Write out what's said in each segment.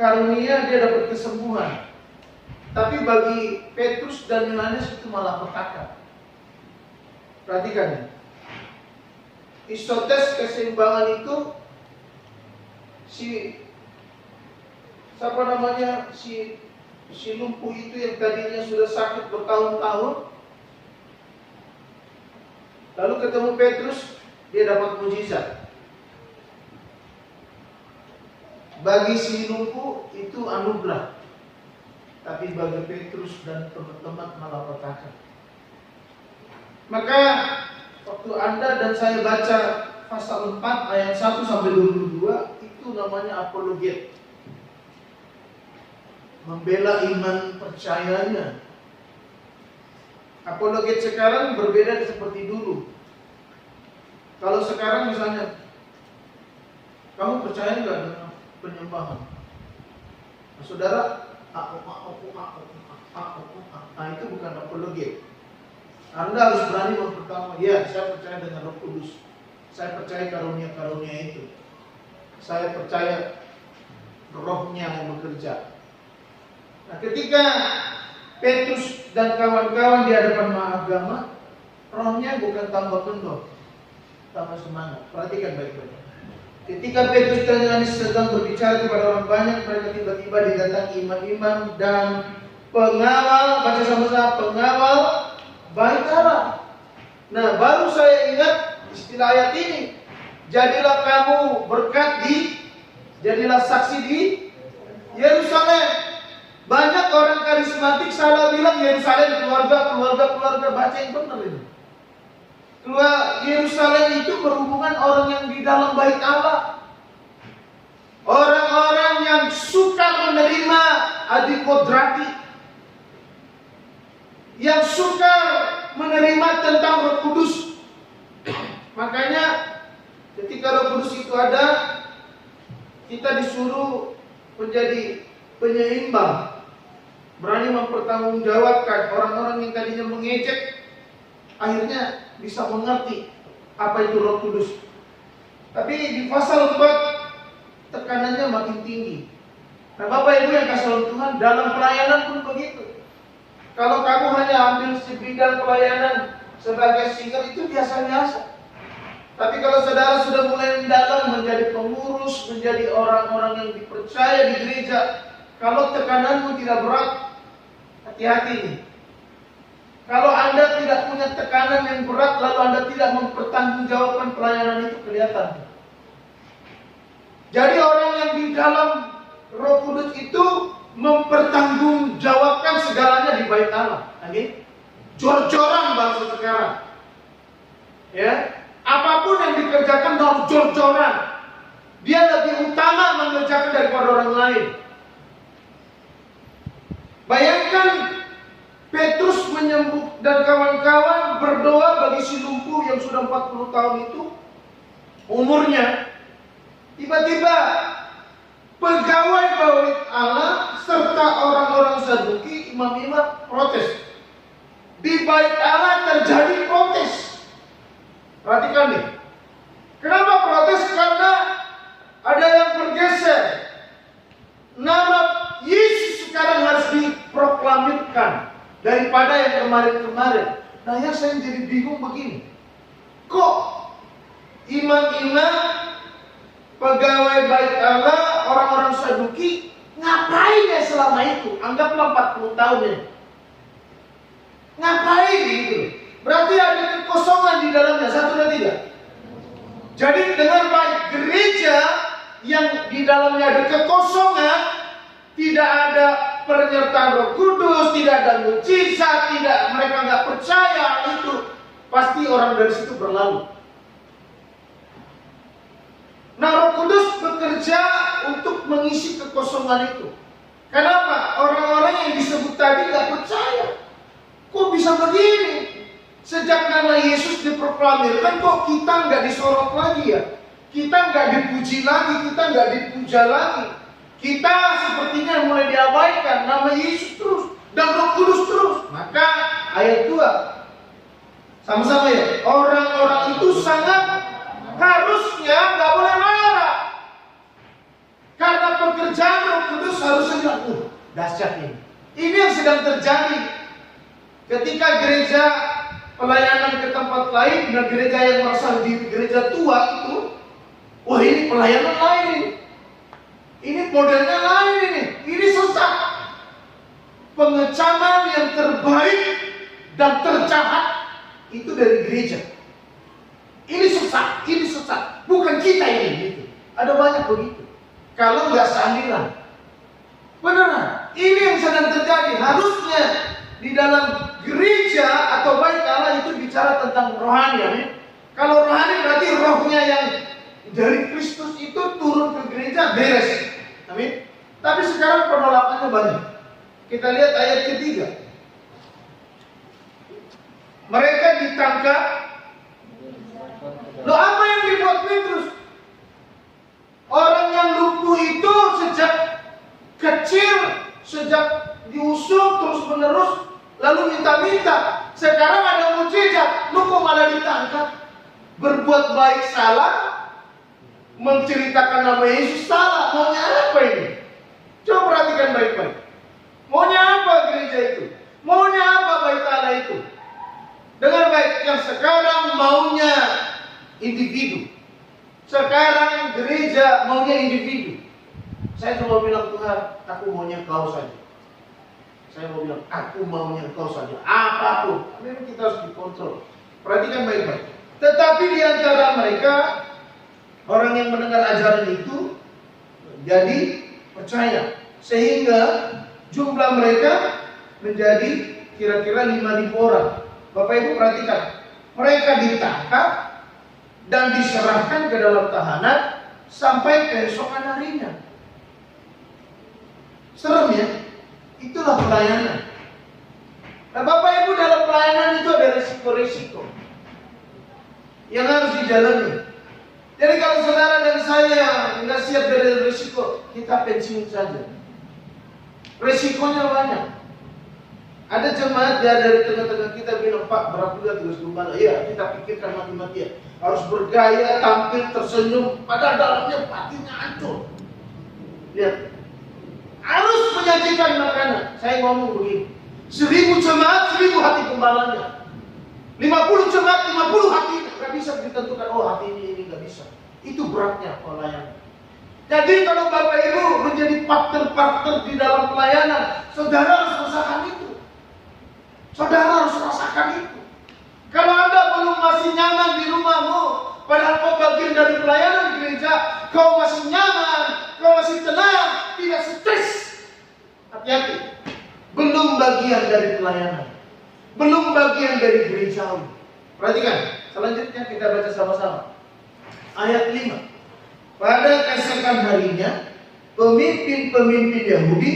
karunia dia dapat kesembuhan. Tapi bagi Petrus dan Yohanes itu malah petaka. Perhatikan ya. Isotes keseimbangan itu si lumpuh itu yang tadinya sudah sakit bertahun-tahun, lalu ketemu Petrus, dia dapat mujizat. Bagi si lumpuh itu anugerah, tapi bagi Petrus dan teman-teman malah petaka. Maka waktu Anda dan saya baca pasal 4 ayat 1 sampai 22, itu namanya apologet. Membela iman percayanya. Apologet sekarang berbeda seperti dulu. Kalau sekarang misalnya, kamu percaya nggak dengan penyembahan? Nah, saudara, itu bukan apologet. Anda harus berani berpertama, ya saya percaya dengan Roh Kudus, saya percaya karunia-karunia itu, saya percaya Rohnya yang bekerja. Nah, ketika Petrus dan kawan-kawan di hadapan mahagama, rohnya bukan tambah kendor, tambah semangat. Perhatikan baik-baik. Ketika Petrus dan Yohanes sedang berbicara kepada orang banyak, mereka tiba-tiba didatangi imam-imam dan pengawal, baca sama-sama, pengawal bait Allah. Nah, baru saya ingat istilah ayat ini. Jadilah kamu berkat jadilah saksi di Yerusalem. Banyak orang karismatik salah bilang Yerusalem keluarga. Baca yang benar ini. Yerusalem itu berhubungan orang yang di dalam bait Allah. Orang-orang yang suka menerima adikodrati, yang suka menerima tentang Roh Kudus. Makanya ketika Roh Kudus itu ada, kita disuruh menjadi penyeimbang, berani mempertanggungjawabkan. Orang-orang yang tadinya mengejek, akhirnya bisa mengerti apa itu Roh Kudus. Tapi di pasal 4 tekanannya makin tinggi. Nah, Bapak Ibu yang kasih Tuhan, dalam pelayanan pun begitu. Kalau kamu hanya ambil sebidang pelayanan sebagai singer, itu biasa-biasa. Tapi kalau saudara sudah mulai mendalam, menjadi pengurus, menjadi orang-orang yang dipercaya di gereja, kalau tekananmu tidak berat, hati-hati nih. Kalau Anda tidak punya tekanan yang berat, lalu Anda tidak mempertanggungjawabkan pelayanan, itu kelihatan. Jadi orang yang di dalam Roh Kudus itu mempertanggungjawabkan segalanya di bait Allah. Amin. Jor-joran bahasa sekarang. Ya, apapun yang dikerjakan dalam jor-joran. Dia lebih utama mengerjakan daripada orang lain. Bayangkan Petrus menyembuh dan kawan-kawan berdoa bagi si lumpuh yang sudah 40 tahun itu umurnya. Tiba-tiba pegawai bait Allah serta orang-orang Saduki, imam-imam protes. Di bait Allah terjadi protes. Perhatikan nih. Kenapa protes? Karena ada yang bergeser. Nama Yesus sekarang harus diproklamirkan daripada yang kemarin-kemarin. Nah, yang saya jadi bingung begini. Kok imam-imam, pegawai bait Allah, orang-orang Saduki ngapain ya selama itu? Anggaplah 40 tahun ya. Ngapain gitu? Berarti ada kekosongan di dalamnya, satu dan tidak. Jadi dengan baik gereja yang di dalamnya ada kekosongan, tidak ada penyertaan Roh Kudus, tidak ada mujizat, mereka nggak percaya itu, pasti orang dari situ berlalu. Nah, Roh Kudus bekerja untuk mengisi kekosongan itu. Kenapa? Orang-orang yang disebut tadi nggak percaya. Kok bisa begini? Sejak nama Yesus diproklamirkan, kok kita nggak disorot lagi ya? Kita nggak dipuji lagi, kita nggak dipuja lagi. Kita sepertinya mulai diabaikan. Nama Yesus terus dan Roh Kudus terus. Maka ayat 2 sama-sama ya. Orang-orang itu sangat harusnya nggak boleh marah, karena pekerjaan Roh Kudus seharusnya bilang, dahsyat ini. Ini yang sedang terjadi ketika gereja pelayanan ke tempat lain dan gereja yang merasa di gereja tua itu, wah ini pelayanan lain ini modelnya lain ini sesat. Pengecaman yang terbaik dan terjahat itu dari gereja. Ini sesat, bukan kita ini gitu. Ada banyak begitu. Kalau nggak sambilan, beneran. Ini yang sedang terjadi. Harusnya di dalam gereja atau bait Allah itu bicara tentang rohani. Amin. Kalau rohani berarti rohnya yang dari Kristus itu turun ke gereja, beres. Amin. Tapi sekarang penolakannya banyak. Kita lihat ayat ketiga. Mereka ditangkap. Loh, apa yang dibuat Petrus? Orang yang lumpuh itu sejak kecil, sejak diusung terus menerus, lalu minta-minta. Sekarang ada mujizat, lu kok malah ditangkap? Berbuat baik salah, menceritakan nama Yesus salah. Maunya apa ini? Coba perhatikan baik-baik. Maunya apa gereja itu? Maunya apa bait Allah itu? Dengar baik, yang sekarang maunya individu. Sekarang gereja maunya individu. Saya cuma bilang, Tuhan, aku maunya kau saja. Saya mau bilang, aku maunya kau saja. Apapun. Memang kita harus dikontrol. Perhatikan baik-baik. Tetapi di antara mereka, orang yang mendengar ajaran itu jadi percaya. Sehingga jumlah mereka menjadi kira-kira 5.000 orang. Bapak Ibu perhatikan. Mereka ditangkap dan diserahkan ke dalam tahanan sampai keesokan harinya. Serem ya? Itulah pelayanan. Nah Bapak Ibu, dalam pelayanan itu ada risiko-risiko yang harus dijalani. Jadi kalau saudara dan saya nggak siap dari risiko, kita pensiun saja. Risikonya banyak. Ada jemaat ya dari tengah-tengah kita bilang, Pak, berapa juga tugas gembala? Iya, kita pikirkan mati-matian. Harus bergaya, tampil, tersenyum, padahal dalamnya hatinya hancur. Lihat, harus menyajikan makanan. Saya ngomong begini, 1.000 jemaat, 1.000 hati gembalanya. 50 jemaat, 50 hati. Gak bisa ditentukan, oh hati ini gak bisa. Itu beratnya pelayanan. Jadi kalau Bapak Ibu menjadi partner-partner di dalam pelayanan, saudara harus rasakan itu. Saudara harus rasakan itu. Kalau Anda belum masih nyaman di rumahmu, padahal kau bagian dari pelayanan gereja, kau masih nyaman, kau masih tenang, tidak stres. Hati-hati. Belum bagian dari pelayanan. Belum bagian dari gereja. Perhatikan. Selanjutnya kita baca sama-sama. Ayat 5. Pada keesokan harinya, pemimpin-pemimpin Yahudi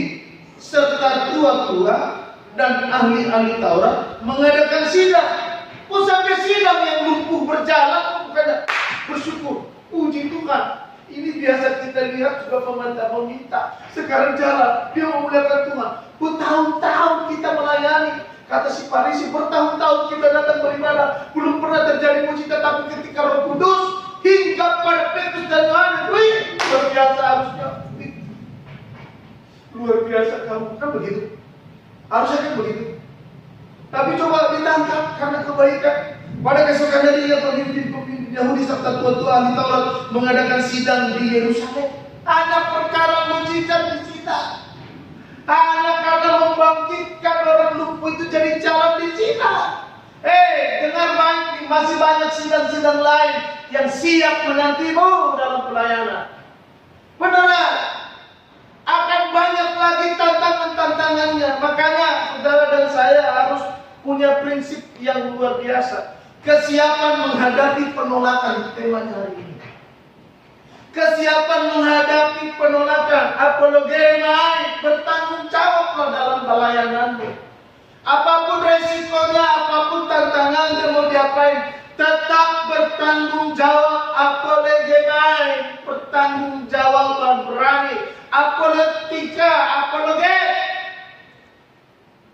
serta tua-tua dan ahli-ahli Taurat mengadakan sidang. Oh, sampai sidang yang lumpuh berjalan, bukan bersyukur. Puji Tuhan. Ini biasa kita lihat juga peminta. Sekarang jalan, dia memuliakan Tuhan. Bertahun-tahun kita melayani. Kata si Farisi, bertahun-tahun kita datang beribadah, belum pernah terjadi mujizat. Tapi ketika Roh Kudus hingga pada Petrus dan Yohanes, luar biasa harusnya. Luar biasa kamu, kan begitu? Harusnya kan begitu. Tapi coba ditangkap karena kebaikan. Pada keesokan harinya pemimpin Yahudi serta tua-tua ahli Taurat mengadakan sidang di Yerusalem. Hanya perkara mujizat di sini. Hanya karena membangkitkan orang lumpuh itu jadi jalan di sini. Dengar baik, masih banyak sidang-sidang lain yang siap menantimu dalam pelayanan. Beneran. Akan banyak lagi tantangan-tantangannya. Makanya saudara dan saya harus punya prinsip yang luar biasa. Kesiapan menghadapi penolakan, temanya hari ini. Kesiapan menghadapi penolakan, apologetai, bertanggung jawablah dalam pelayananmu. Apapun resikonya, apapun tantangannya mau diapain, tetap bertanggung jawab, apologetai, bertanggung jawab berani. Apoletika, apologet.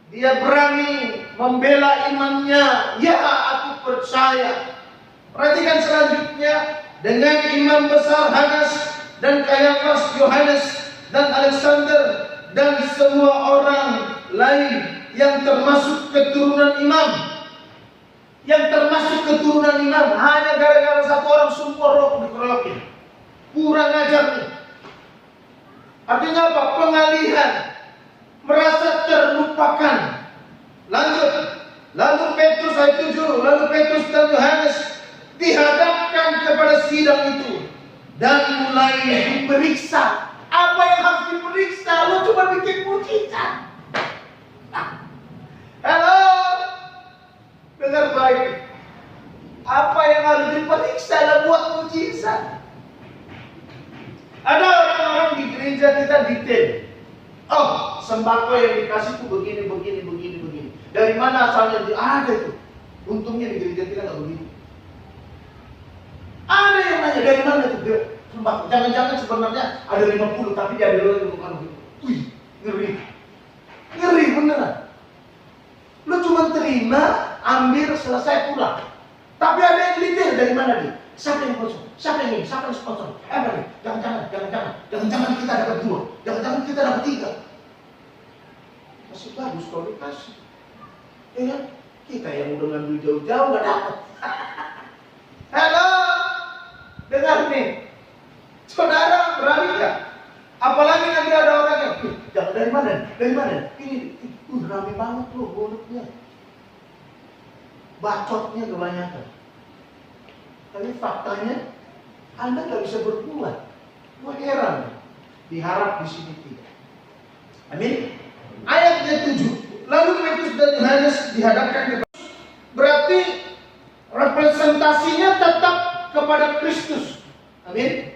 Dia berani membela imannya. Ya, aku percaya. Perhatikan selanjutnya. Dengan imam besar Hanas dan Kayafas, Yohanes dan Alexander dan semua orang lain yang termasuk keturunan imam. Yang termasuk keturunan imam hanya gara-gara satu orang sumpah roh dikeroyokin. Kurang ajar nih. Artinya apa? Pengalihan, merasa terlupakan. Lanjut. Lalu Petrus ayat 7, lalu Petrus dan Yohanes dihadapkan kepada sidang itu dan mulai diperiksa. Apa yang harus diperiksa? Lo cuma bikin mujizat. Halo, dengar baik. Apa yang harus diperiksa adalah buat mujizat. Ada orang-orang di gereja kita detail. Oh, sembako yang dikasih itu begini. Dari mana asalnya? Ada itu. Untungnya di gereja kita nggak begitu. Ada yang nanya dari mana itu sembako. Jangan-jangan sebenarnya ada 50 tapi dia ada bukan begitu. Wih, ngeri beneran. Lo cuma terima, ambil, selesai pulang. Tapi ada yang detail dari mana nih? Siapa yang sponsor? Siapa yang ini? Siapa yang sponsor? Apa nih? Jangan-jangan kita dapat 2. Jangan-jangan kita dapat 3. Masih bagus kalau dikasih. Ya kan? Kita yang udah ngambil jauh-jauh gak dapat. Halo, dengar nih. Saudara berani gak? Apalagi nanti ada orang yang jangan dari mana? Ini rame banget loh mulutnya. Bacotnya kebanyakan. Tapi faktanya Anda gak bisa berbuat. Wah heran. Diharap di sini tidak. Amin. Ayatnya 7. Lalu Petrus dan Yohanes dihadapkan ke berarti representasinya tetap kepada Kristus. Amin.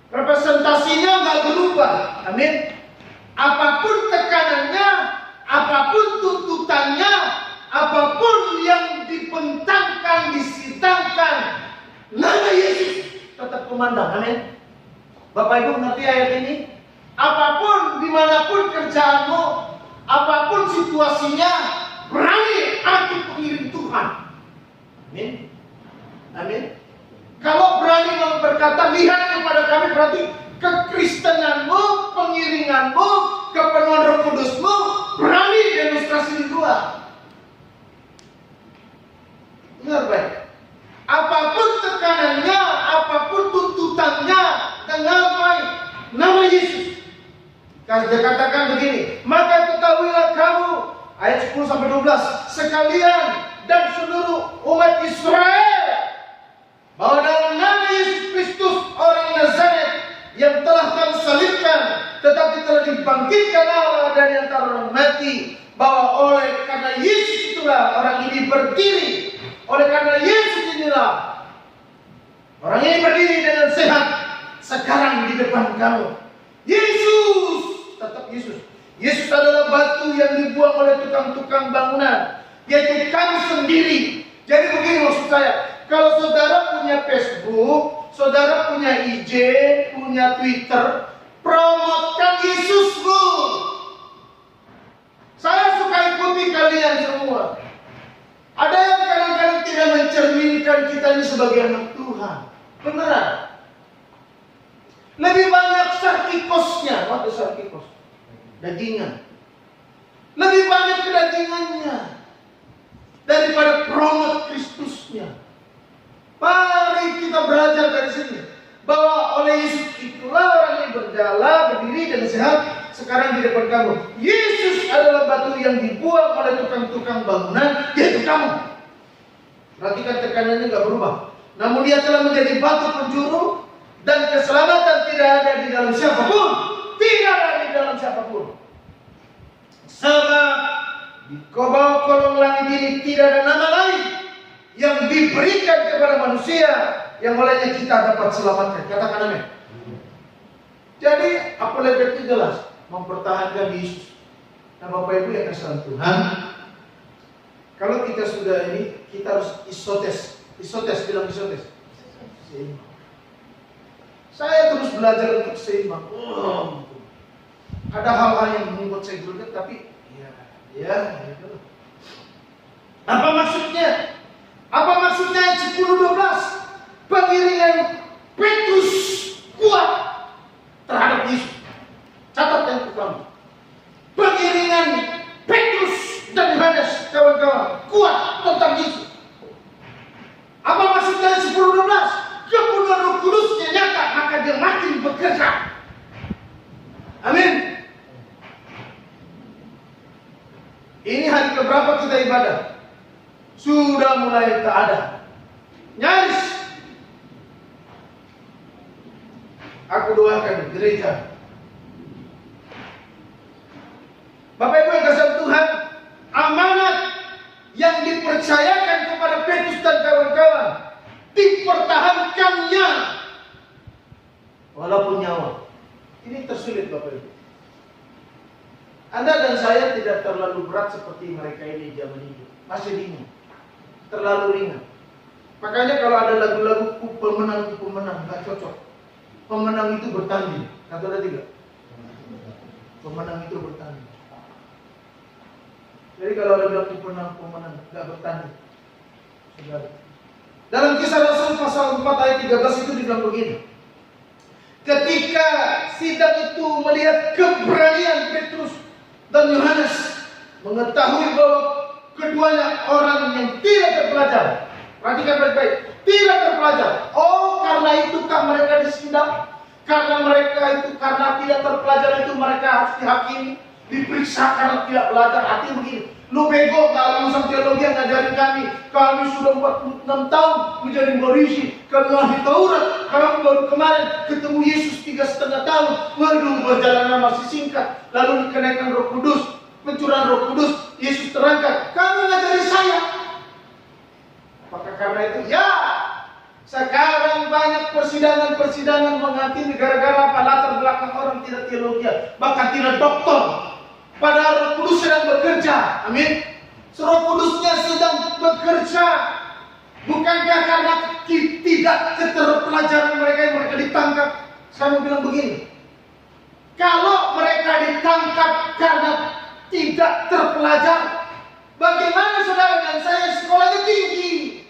Representasinya nggak berubah. Amin. Apapun tekanannya, apapun tuntutannya, apapun yang dibentangkan, disidangkan, nama Yesus tetap kumandang. Amin. Bapak Ibu ngerti ayat ini? Apapun, dimanapun kerjaanmu, apapun situasinya, berani aku pengirim Tuhan. Amin. Amin. Kalau berani berkata, lihat kepada kami, berarti kekristenanmu, pengiringanmu, kepenuhan Roh Kudusmu, berani demonstrasi di luar. Dengar baik. Apapun tekanannya, apapun tuntutannya, dengan baik nama Yesus. Dia katakan begini, maka ketahuilah kamu, ayat 10-12, sekalian dan seluruh umat Israel, bahwa dalam nama Yesus Kristus orang Nazaret yang telah kamu salibkan, tetapi telah dibangkitkan Allah dari antara orang mati, bahwa oleh karena Yesus itulah orang ini berdiri, oleh karena Yesus inilah orang ini berdiri dengan sehat sekarang di depan kamu. Yesus, tetap Yesus. Yesus adalah batu yang dibuang oleh tukang-tukang bangunan, yaitu kamu sendiri. Jadi begini maksud saya, kalau saudara punya Facebook, saudara punya IG, punya Twitter, promotkan Yesusmu. Saya suka ikuti kalian semua. Ada yang kadang-kadang tidak mencerminkan kita ini sebagai anak Tuhan. Beneran. Lebih banyak sarkikosnya. Apa sarkikos? Dagingnya. Lebih banyak kedagingannya daripada promot Kristusnya. Mari kita belajar dari sini bahwa oleh Yesus itulah orang yang berjalan, berdiri dan sehat sekarang di depan kamu. Yesus adalah batu yang dibuang oleh tukang-tukang bangunan, yaitu kamu. Perhatikan tekanannya nggak berubah. Namun dia telah menjadi batu penjuru dan keselamatan tidak ada di dalam siapapun. Tidak ada di dalam siapapun. Sebab di bawah kolong langit ini tidak ada nama lain yang diberikan kepada manusia yang olehnya kita dapat selamatkan. Katakan amin. Jadi apologetik jelas mempertahankan Yesus. Nah Bapak Ibu yang kasih Tuhan, kalau kita sudah ini, kita harus isotes. Isotes, bilang isotes. Seimbang. Saya terus belajar untuk seimbang. Ada hal-hal yang membuat saya greget, tapi ya. Apa maksudnya? Apa maksudnya 10-12? Pengiringan Petrus kuat terhadap Yesus. Catat yang pertama. kuat tentang Yesus. Apa maksud dari 10:12? Kepenuhan Roh Kudusnya nyata, maka dia makin bekerja. Amin. Ini hari keberapa kita ibadah? Sudah mulai tak ada. Nyaris. Aku doakan gereja. Bapak Ibu yang kasih Tuhan, amanat yang dipercayakan kepada Petrus dan kawan-kawan dipertahankannya walaupun nyawa. Ini tersulit Bapak Ibu. Anda dan saya tidak terlalu berat seperti mereka ini zaman ini. Masih ringan. Terlalu ringan. Makanya kalau ada lagu-lagu pemenang, nggak cocok. Pemenang itu bertanding. Kata ada tiga. Pemenang itu bertanding. Jadi kalau ada bilang pemenang, nggak bertanding. Dalam Kisah Rasul pasal 4 ayat 13 itu dibilang begini. Ketika sidang itu melihat keberanian Petrus dan Yohanes, mengetahui bahwa keduanya orang yang tidak terpelajar. Perhatikan baik-baik, tidak terpelajar. Oh, karena itukah mereka disidang? Karena tidak terpelajar itu mereka harus dihakimi, diperiksa karena tidak belajar. Artinya begini, lu bego gak lulusan teologi yang ngajarin kami sudah 46 tahun menjadi Farisi, kami ahli Taurat, kami baru kemarin ketemu Yesus 3,5 tahun. Waduh, perjalanan masih singkat. Lalu dikenaikan Roh Kudus, pencurahan Roh Kudus, Yesus terangkat, kamu ngajari saya. Maka karena itu, ya, sekarang banyak persidangan menghakimi gara-gara apa? Latar belakang orang tidak teologi, bahkan tidak doktor. Padahal Roh Kudus sedang bekerja. Amin. Roh Kudusnya sedang bekerja. Bukankah karena tidak keterpelajaran mereka ditangkap? Saya mau bilang begini. Kalau mereka ditangkap karena tidak terpelajar, bagaimana saudara dan saya sekolahnya tinggi?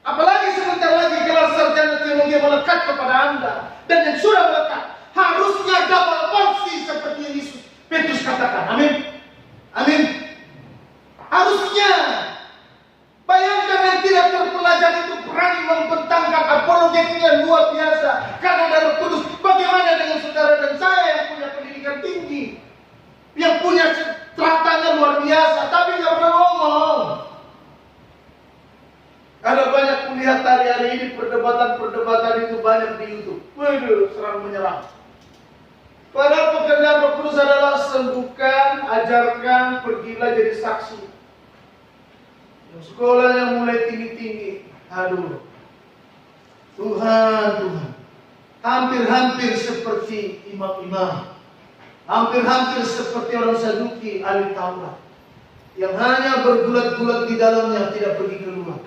Apalagi sebentar lagi gelar sarjana teologi melekat kepada Anda. Dan yang sudah melekat harusnya double porsi seperti yang Yesus Petrus katakan. Amin. Amin. Harusnya. Bayangkan yang tidak terpelajar itu berani membentangkan apologetiknya luar biasa karena ada Roh Kudus. Bagaimana dengan saudara dan saya yang punya pendidikan tinggi, yang punya ceritanya luar biasa, tapi nggak pernah ngomong? Ada banyak kuliah hari ini, perdebatan itu banyak di YouTube. Waduh, serang menyerang. Padahal pekerjaan Roh Kudus adalah sembuhkan, ajarkan, pergilah jadi saksi. Yang sekolahnya mulai tinggi-tinggi. Aduh, Tuhan. Hampir-hampir seperti imam-imam. Hampir-hampir seperti orang Saduki, ahli Taurat. Yang hanya bergulat-gulat di dalamnya, tidak pergi keluar.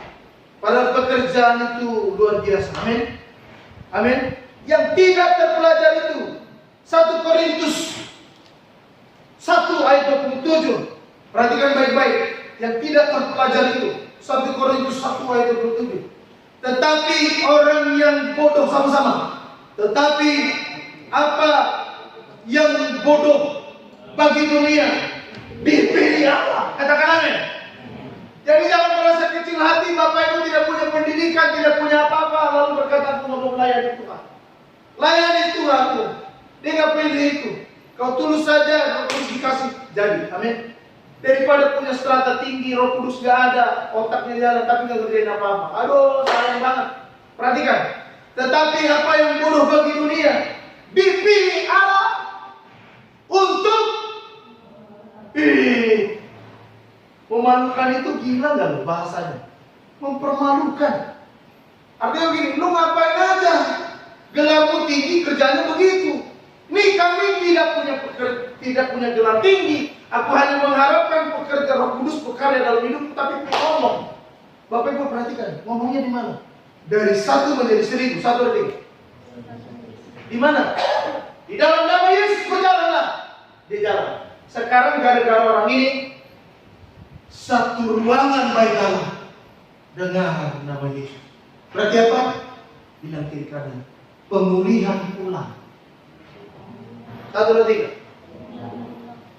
Padahal pekerjaan itu luar biasa. Amin. Amin. Yang tidak terpelajar itu 1 Korintus 1 ayat 27. Perhatikan baik-baik. Yang tidak terpelajar itu 1 Korintus 1 ayat 27. Tetapi orang yang bodoh, sama-sama. Tetapi apa yang bodoh bagi dunia dipilih Allah. Katakan amin. Jadi jangan merasa kecil hati. Bapak Ibu tidak punya pendidikan, tidak punya apa-apa, lalu berkata aku mau melayani Tuhan. Layani Tuhan. Dia nggak pilih itu. Kau tulus saja, Roh Kudus dikasih jadi. Amin. Daripada punya strata tinggi, Roh Kudus gak ada, otaknya jalan tapi nggak ngerjain apa-apa. Aduh, sayang banget. Perhatikan. Tetapi apa yang bodoh bagi dunia dipilih Allah untuk memalukan. Itu gila nggak lo bahasanya? Mempermalukan. Artinya begini, lu ngapain aja? Gelarmu tinggi, kerjanya begitu. Nih kami tidak punya gelar tinggi. Aku hanya mengharapkan pekerja Roh Kudus bekerja dalam hidup, tapi ngomong. Bapak Ibu perhatikan, ngomongnya di mana? Dari 1 menjadi 1000, 1 lagi. Di mana? Di dalam nama Yesus berjalanlah. Di jalan. Sekarang gara-gara orang ini, satu ruangan baik Allah dengar nama Yesus. Berarti apa? Bilang kiri kanan. Pemulihan ulang. 1, 2, 3.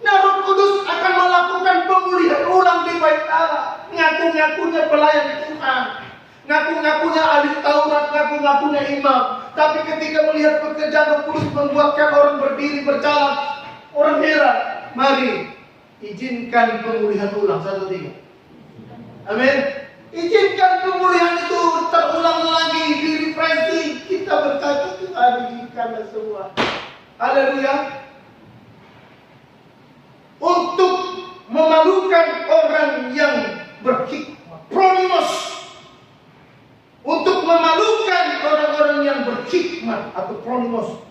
Nah, Roh Kudus akan melakukan pemulihan ulang. bait Allah, ngaku-ngakunya pelayan Tuhan, ngaku-ngakunya ahli Taurat, ngaku-ngakunya imam. Tapi ketika melihat pekerjaan Roh Kudus membuatkan orang berdiri berjalan, orang heran. Mari izinkan pemulihan ulang. 1, 3. Amin. Izinkan pemulihan itu terulang lagi, di-refreshing. Kita berkata Tuhan izinkanlah semua. Haleluya. Untuk memalukan orang yang berhikmat. Pronimos. Untuk memalukan orang-orang yang berhikmat atau pronimos.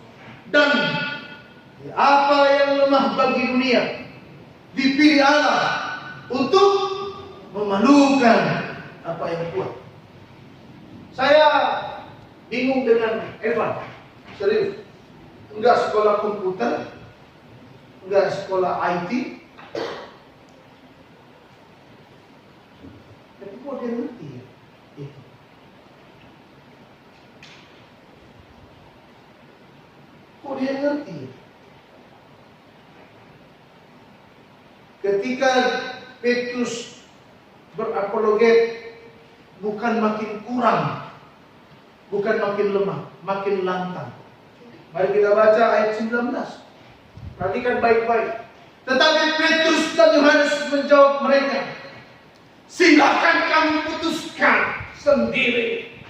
Dan apa yang lemah bagi dunia dipilih Allah untuk memalukan apa yang kuat. Saya bingung dengan Evan. Serius. Enggak sekolah komputer, enggak sekolah IT. Tapi kok dia ngerti ya? Itu. Kok dia ngerti ya? Ketika Petrus berapologet, bukan makin kurang, bukan makin lemah, makin lantang. Mari kita baca ayat 19. Perhatikan baik-baik. Tetapi Petrus dan Yohanes menjawab mereka, silakan kamu putuskan sendiri,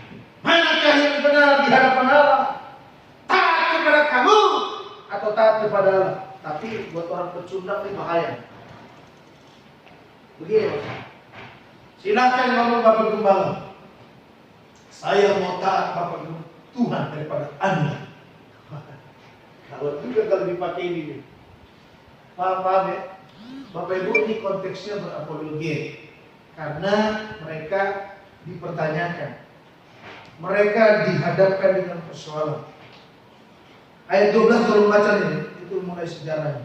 manakah yang benar di hadapan Allah, taat kepada kamu atau taat kepada Allah. Tapi buat orang pecundang ini bahaya. Begini maksudnya, silakan ngomong Bapak Gembala, saya mau taat Bapak Tuhan daripada Anda. Kalau juga kalau dipakai ini, paham ya? Bapak Ibu, ini konteksnya berapologet karena mereka dipertanyakan, mereka dihadapkan dengan persoalan. Ayat 12 tolong baca ini, itu mulai sejarahnya.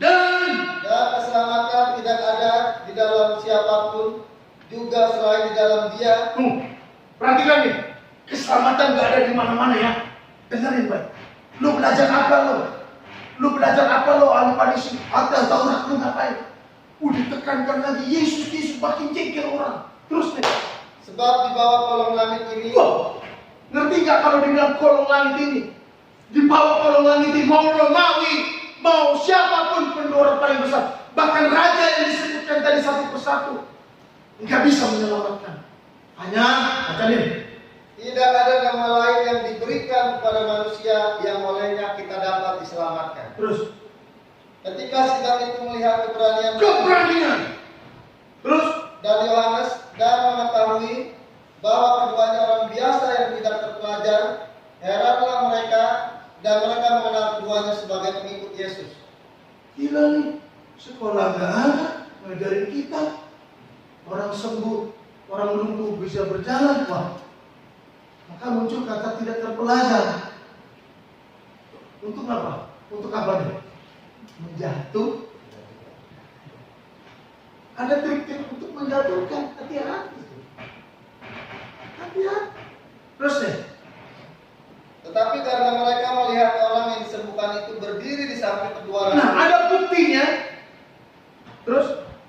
Dan keselamatan tidak ada di dalam siapapun, juga selain di dalam Dia. Perhatikan nih, keselamatan gak ada di mana-mana ya. Dengarin baik. Lu belajar apa lo? Lu belajar apa lo? Ahli ada Taurat lu ngapain? Udah tekankan lagi Yesus makin jengkel orang. Terus nih. Sebab di bawah kolong langit ini. Wow. Ngerti gak kalau dibilang kolong langit ini? Di bawah kolong langit ini mau Romawi, mau siapapun penduduk paling besar, bahkan raja yang disebutkan tadi satu persatu, nggak bisa menyelamatkan. Hanya baca nih. Tidak ada nama lain yang diberikan kepada manusia yang olehnya kita dapat diselamatkan. Terus, ketika sidang itu melihat keberanian. Terus, dan Yohanes dan mengetahui bahwa keduanya orang biasa yang tidak terpelajar, heranlah mereka dan mereka mengenal keduanya sebagai pengikut Yesus. Gila nih, sekolah gak ada ngajarin kita. Orang sembuh, orang lumpuh bisa berjalan. Wah, maka muncul kata tidak terpelajar. Untuk apa? Untuk apa nih? Menjatuh. Ada trik-trik untuk menjatuhkan. Hati-hati. Hati-hati. Terus nih. Tetapi karena mereka melihat orang yang disembuhkan itu berdiri di samping kedua orang. Nah, ada buktinya. Terus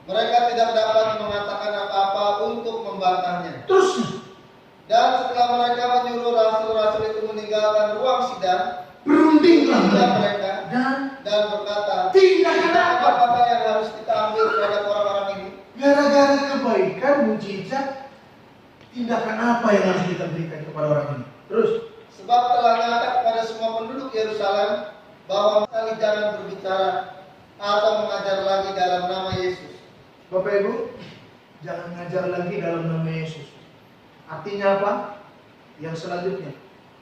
mereka tidak dapat mengatakan apa-apa untuk membantahnya. Terus dan setelah mereka menyuruh rasul-rasul itu meninggalkan ruang sidang, berundinglah mereka dan berkata, tindakan apa yang harus kita ambil terhadap orang-orang ini? Gara-gara kebaikan, mujizat, tindakan apa yang harus kita berikan kepada orang ini? Terus, sebab telah nyata kepada semua penduduk Yerusalem bahwa sekali jangan berbicara atau mengajar lagi dalam nama Yesus. Bapak Ibu, jangan ngajar lagi dalam nama Yesus. Artinya apa? Yang selanjutnya,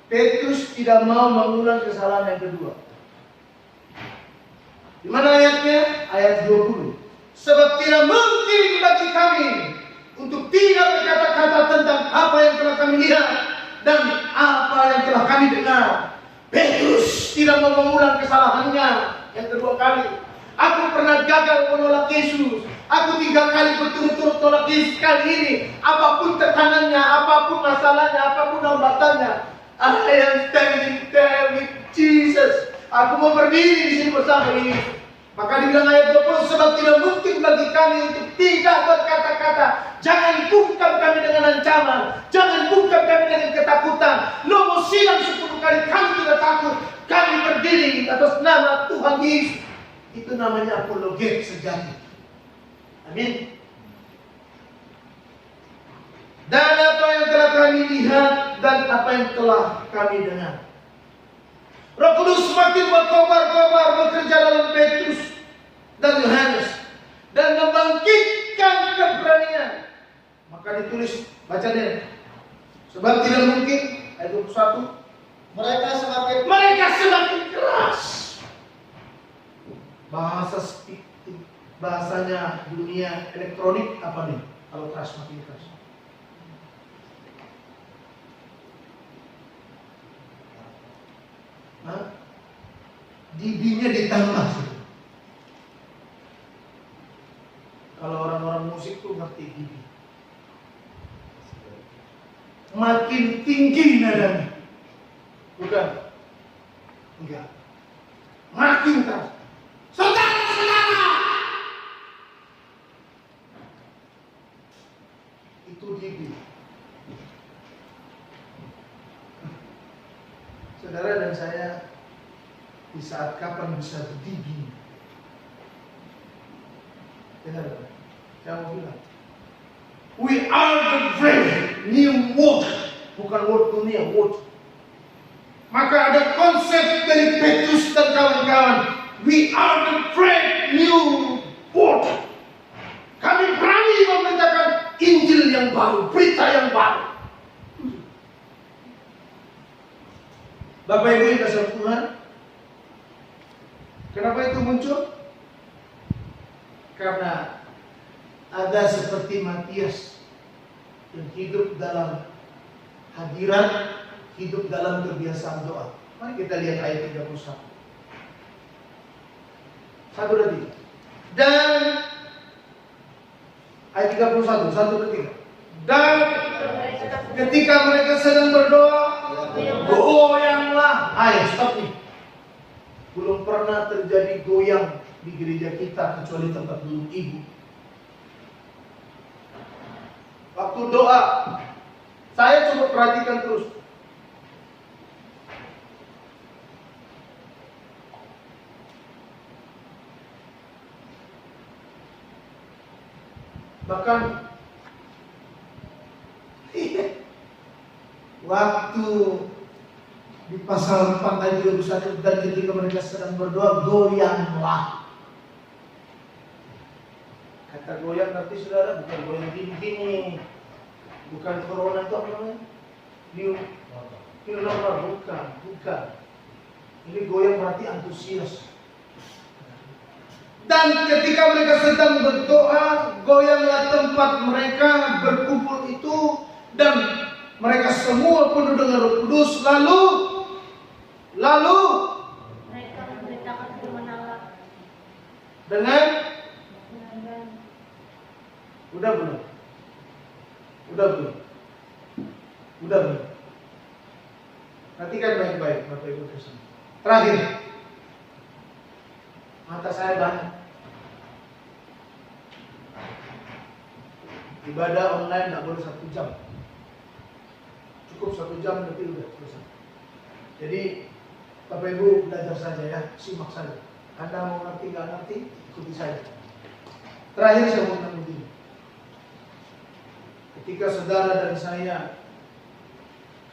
Petrus tidak mau mengulang kesalahan yang kedua. Di mana ayatnya? Ayat 20. Sebab tidak mungkin bagi kami untuk tidak berkata-kata tentang apa yang telah kami lihat dan apa yang telah kami dengar. Petrus tidak mau mengulang kesalahannya yang kedua kali. Aku pernah gagal menolak Yesus. Aku 3 kali berturut-turut tolak Yesus. Kali ini, apapun tekanannya, apapun masalahnya, apapun hambatannya, I am standing there with Jesus. Aku mau berdiri di sini bersama Yesus. Maka dibilang ayat 20, sebab tidak mungkin bagi kami untuk tidak berkata-kata. Jangan bungkam kami dengan ancaman, jangan bungkam kami dengan ketakutan. Lomo siang 10 kali kami tidak takut. Kami berdiri atas nama Tuhan Yesus. Itu namanya apologet sejati. Amin. Dan apa yang telah kami lihat dan apa yang telah kami dengar. Roh Kudus semakin berkobar-kobar bekerja dalam Petrus dan Yohanes dan membangkitkan keberanian. Maka ditulis, baca deh. Sebab tidak mungkin, ayat 21, mereka semakin keras. Bahasanya dunia elektronik apa nih? Kalau keras makin keras. dB-nya ditambah. Kalau orang-orang musik tuh ngerti dB. Makin tinggi nadanya. Bukan? Enggak. Makin keras. Saudara-saudara! Itu dB. Saudara dan saya di saat kapan bisa berdiri? Dengar, saya mau bilang, we are the brave new world, bukan world dunia, world. Maka ada konsep dari Petrus dan kawan-kawan, we are the brave new world. Kami berani memberitakan Injil yang baru, berita yang baru. Bapak Ibu yang kasih Tuhan, kenapa itu muncul? Karena ada seperti Matias yang hidup dalam hadirat, hidup dalam kebiasaan doa. Mari kita lihat ayat 31. Satu dan tiga. Dan ayat 31, 1 dan 3. Dan ketika mereka sedang berdoa, goyanglah. Ayo stop nih. Belum pernah terjadi goyang di gereja kita kecuali tempat duduk ibu. Waktu doa, saya coba perhatikan terus. Bahkan waktu di pasal 4 ayat 21, dan ketika mereka sedang berdoa, goyanglah. Kata goyang berarti saudara bukan goyang gini-gini, bukan corona itu apa namanya? New normal, bukan. Ini goyang berarti antusias. Dan ketika mereka sedang berdoa, goyanglah tempat mereka berkumpul itu, dan mereka semua penuh dengan Roh Kudus. Lalu mereka memberitakan firman Allah dengan udah belum. Perhatikan baik-baik Bapak Ibu Kristen. Terakhir, mata saya banyak. Ibadah online tidak boleh 1 jam. Cukup 1 jam nanti udah selesai. Jadi Bapak Ibu belajar saja ya, simak saja. Anda mau ngerti nggak ngerti, ikuti saja. Terakhir saya mau bilang begini. Ketika saudara dan saya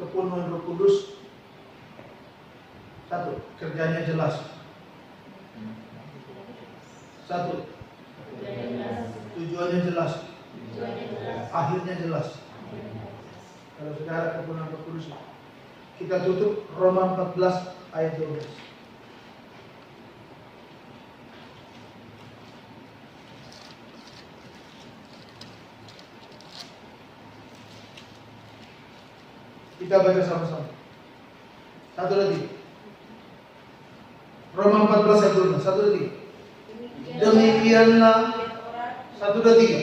kepenuhan Roh Kudus, satu, kerjanya jelas. Satu, tujuannya jelas. Akhirnya jelas. Kalau saudara kepenuhan Roh Kudus, kita tutup Roma 14 ayat 12. Kita baca sama-sama. Satu lagi. Roma 14 ayat 12. Satu lagi. Demikianlah. Satu dan tiga.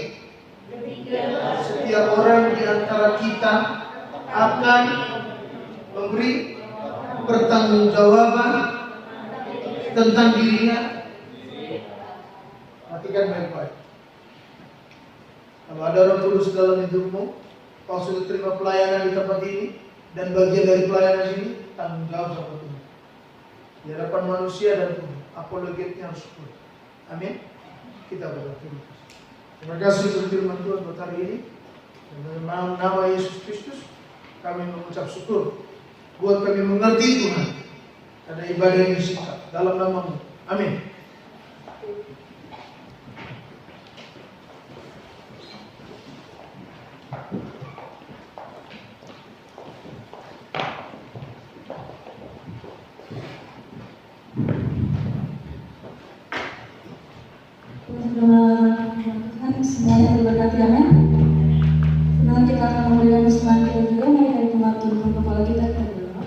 Setiap orang di antara kita akan memberi pertanggungjawaban tentang dirinya perhatikan baik-baik. Kalau ada Roh Kudus dalam hidupmu, kau sudah terima pelayanan di tempat ini, dan bagian dari pelayanan ini tanggung jawab sama Tuhan. Di hadapan manusia dan Tuhan, apologetnya harus kuat. Amin. Kita berdoa. Terima kasih untuk firman Tuhan buat hari ini. Dalam nama Yesus Kristus, kami mengucap syukur buat kami mengerti Tuhan. Ada ibadah yang disingkat dalam nama-Mu. Amin. Tuhan semuanya berberkati, amin. Sekarang kita akan memberikan kesempatan juga mulai dari pembantu kepala kita berdoa.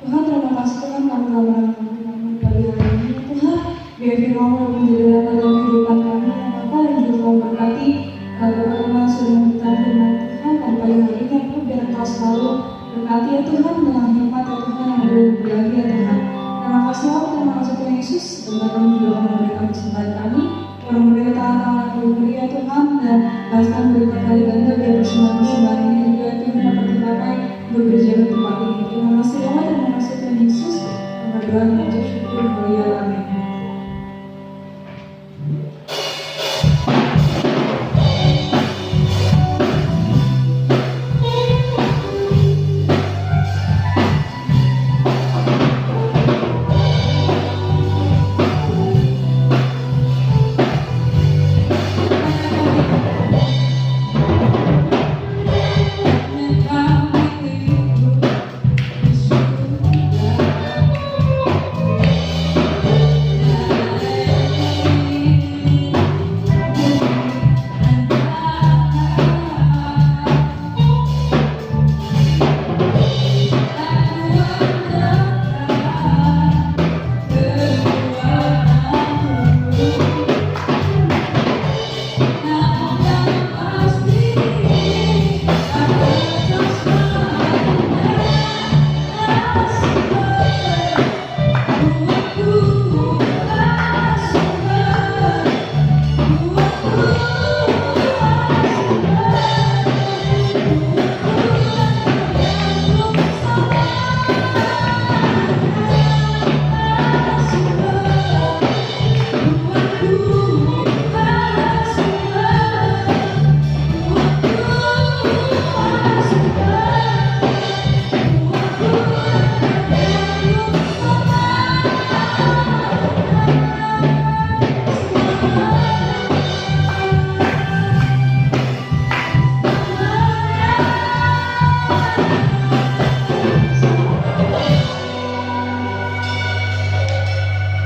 Tuhan, terima kasih Tuhan kami telah mendengarkan pagi hari ini. Tuhan, biar firman-Mu menjadi dalam kehidupan kami, Bapa, dan juga memberkati Bapak-Bapak sudah memberikan firman Tuhan dan pagi hari ini, aku biar Engkau selalu berkati ya Tuhan dengan hikmat ya Tuhan yang berlagi ya Tuhan. Terima kasih terima kasih Tuhan Yesus. Sebentar kami juga memberikan kesempatan kami. Orang memberi tangan yang beri ya Tuhan dan bahkan berlipat kali ganda biar persembahan ini juga Tuhan dapat dipakai untuk berjaga tempat ini. Terima kasih Bapak, terima kasih Tuhan Yesus. Berdoa mengucap syukur mulia, amin.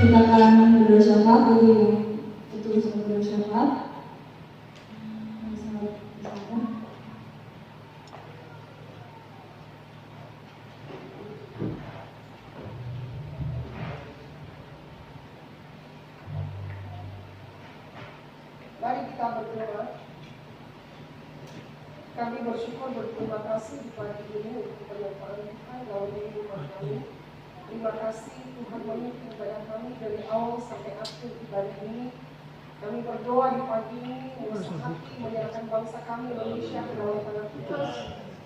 Kita akan berdoa syafaat bagi yang betul sama berdoa syafaat. Mari kita berdoa. Kami bersyukur berterima kasih kepada ini untuk penyertaan Tuhan dalam kehidupan kami. Terima kasih Tuhan memimpin kepada kami dari awal sampai akhir ibadah ini. Kami berdoa di pagi ini, hati menyerahkan bangsa kami Indonesia ke dalam tangan Tuhan.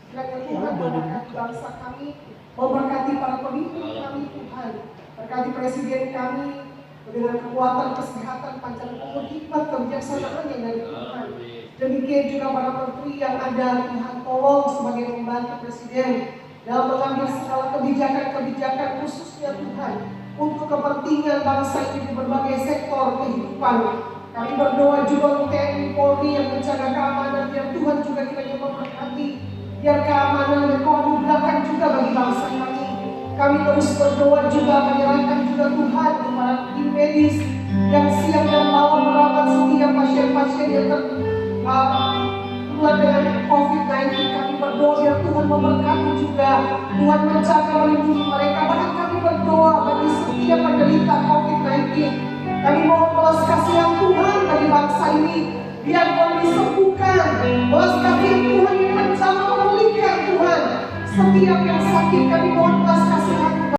Kiranya Tuhan memberkati bangsa kami, memberkati para pemimpin kami Tuhan, berkati presiden kami dengan kekuatan kesehatan panjang umur, hikmat kebijaksanaan yang dari Tuhan. Demikian juga para menteri yang ada, Tuhan tolong sebagai pembantu presiden dalam mengambil segala kebijakan-kebijakan khususnya Tuhan untuk kepentingan bangsa ini di berbagai sektor kehidupan. Kami berdoa juga untuk TNI Polri yang menjaga keamanan, biar Tuhan juga kiranya memberkati, biar keamanan dan keanugeraan juga bagi bangsa kami. Kami terus berdoa juga menyerahkan juga Tuhan kepada tim medis yang siap dan mau merawat setiap pasien-pasien yang tertular dengan COVID-19. Kami berdoa biar Tuhan memberkati juga, Tuhan menjaga melindungi mereka. Bahkan kami berdoa bagi setiap penderita COVID-19. Kami mohon belas kasihan Tuhan bagi bangsa ini, biar Tuhan disembuhkan. Belas kasihan Tuhan yang menjamah memulihkan Tuhan. Setiap yang sakit kami mohon belas kasihan